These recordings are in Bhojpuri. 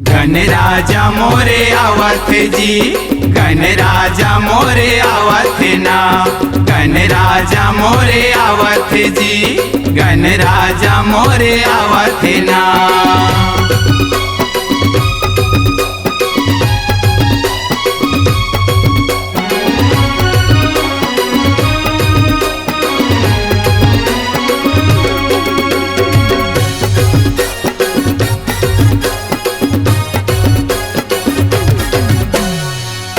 गणराजा मोरे आवत जी, गणराजा मोरे आवत ना, गणराजा मोरे आवत जी, गणराजा मोरे आवत ना।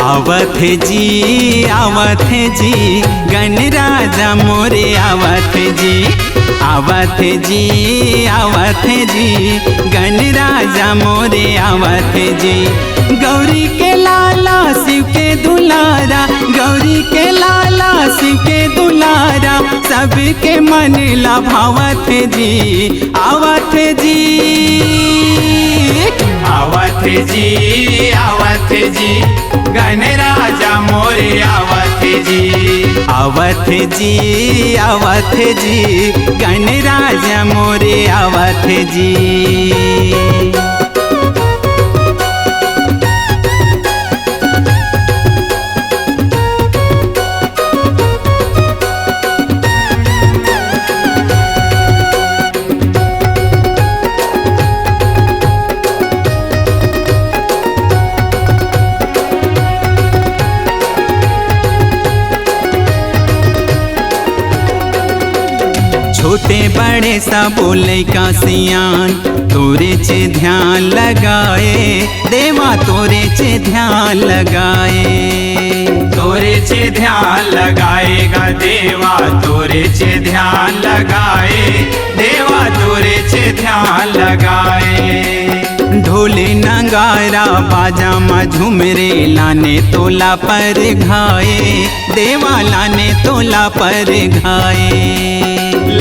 आवत जी, आवत जी, गणराजा मोरे आवत जी, आवत जी, आवत जी, गणराजा मोरे आवत जी। गौरी के लाला शिव के दुलारा, गौरी के लाला शिव के दुलारा, सबके मन लभावत जी, आवत जी, आवत जी, आवत जी, गणराजा मोरे आवत जी, आवत जी, आवत जी, गणराजा मोरे आवत जी। छोटे बड़े सब बोले का सियान, तोरे चे ध्यान लगाए देवा, तोरे चे ध्यान लगाए, तोरे चे ध्यान लगाएगा देवा, तोरे चे ध्यान लगाए देवा, तोरे चे ध्यान लगाए। ढोले नगारा बाजा झुमरे लाने तोला पर घाए देवा, लाने तोला पर घाए,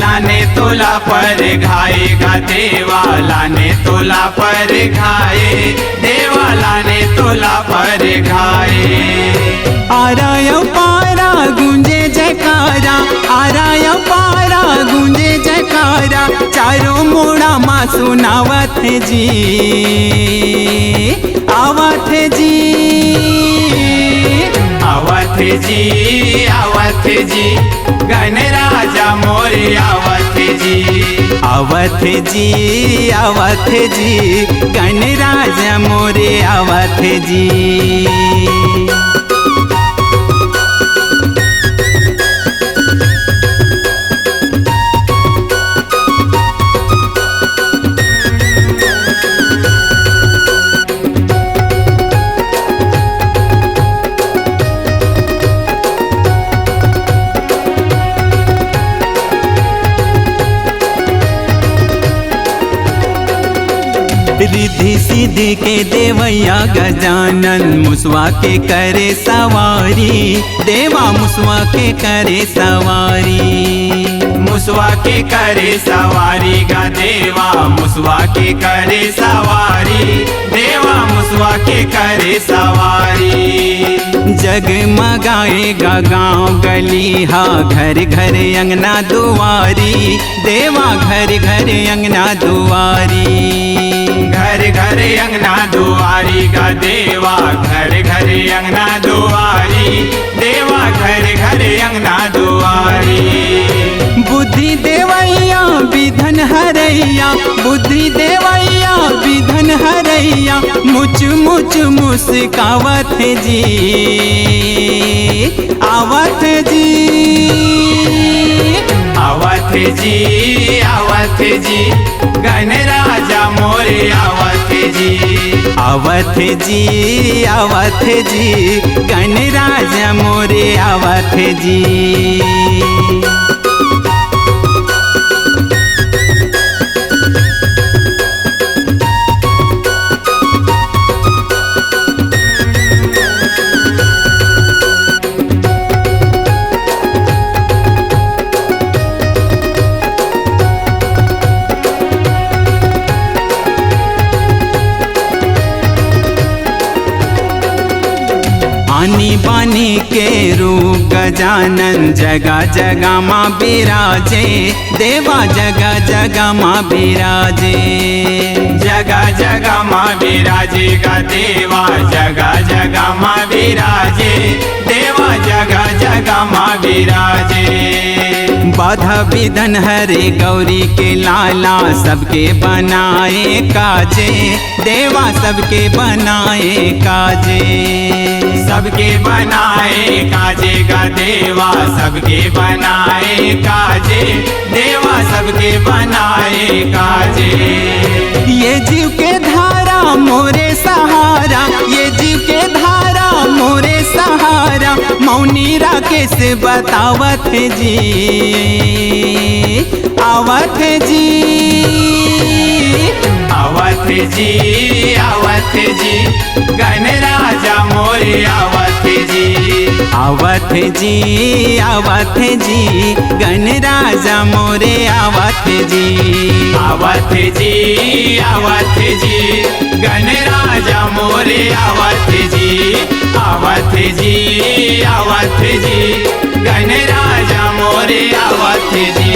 लाने तोला पर घाएगा देवा, लाने तोला पर घाए देवा, लाने तोला पर घाए। आराय पारा गूंजे जयकारा, आराय पारा गूंजे जयकारा, चारों मोड़ा माँ सुनावत जी, आवत जी, आवत जी, आवत जी, गणराजा मोरे आवत जी, आवत जी, आवत जी, गणराजा मोरे आवत जी। रिद्धि सिद्धि के देवैया गजानन, मुसवा के करे सवारी देवा, मुसवा के करे सवारी, मुसवा के करे सवारी गा देवा, मुसवा के करे सवारी देवा, मुसवा के करे सवारी। जगमगाएगा गाँव गली हा, घर घर अंगना दुआरी देवा, घर घर अंगना दुआरी, घर घर अंगना दुआरी गा देवा, घर घर अंगना दुआरी देवा, घर घर अंगना दुआरी। बुद्धि देवैया विधन हरैया, बुद्धि देवैया विधन हरैया, मुच मुच मुस्कावत जी, आवत जी, आवत जी, आवत जी, गणराजा मोरे आवत जी, आवत जी, आवत जी, गणराजा मोरे आवत जी। बानी बानी के रूप गजानन जगह जगह माँ बिराजे, देवा जगह जगह माँ बिराजे। जगह जगह माँ बिराजे का देवा, जगह जगह माँ बिराजे, देवा जगह जगह माँ बिराजे। बाधा विधन हरे गौरी के लाला, सबके बनाए काजे, देवा सबके बनाए काजे। सबके बनाए काजे का देवा, सबके बनाए काजे, देवा सबके बनाए काजे। ये जीव के धारा मोरे सहारा, ये जीव के धारा मोरे सहारा, मौनी राकेश बतावत जी, आवत जी, आवत जी, आवत जी, गणराजा मोरे आवत जी। आवत जी, आवत जी, गणराजा मोरे आवत जी। आवत जी, आवत जी, गणराजा मोरे आवत जी। आवत जी, आवत जी, गणराजा मोरे आवत जी।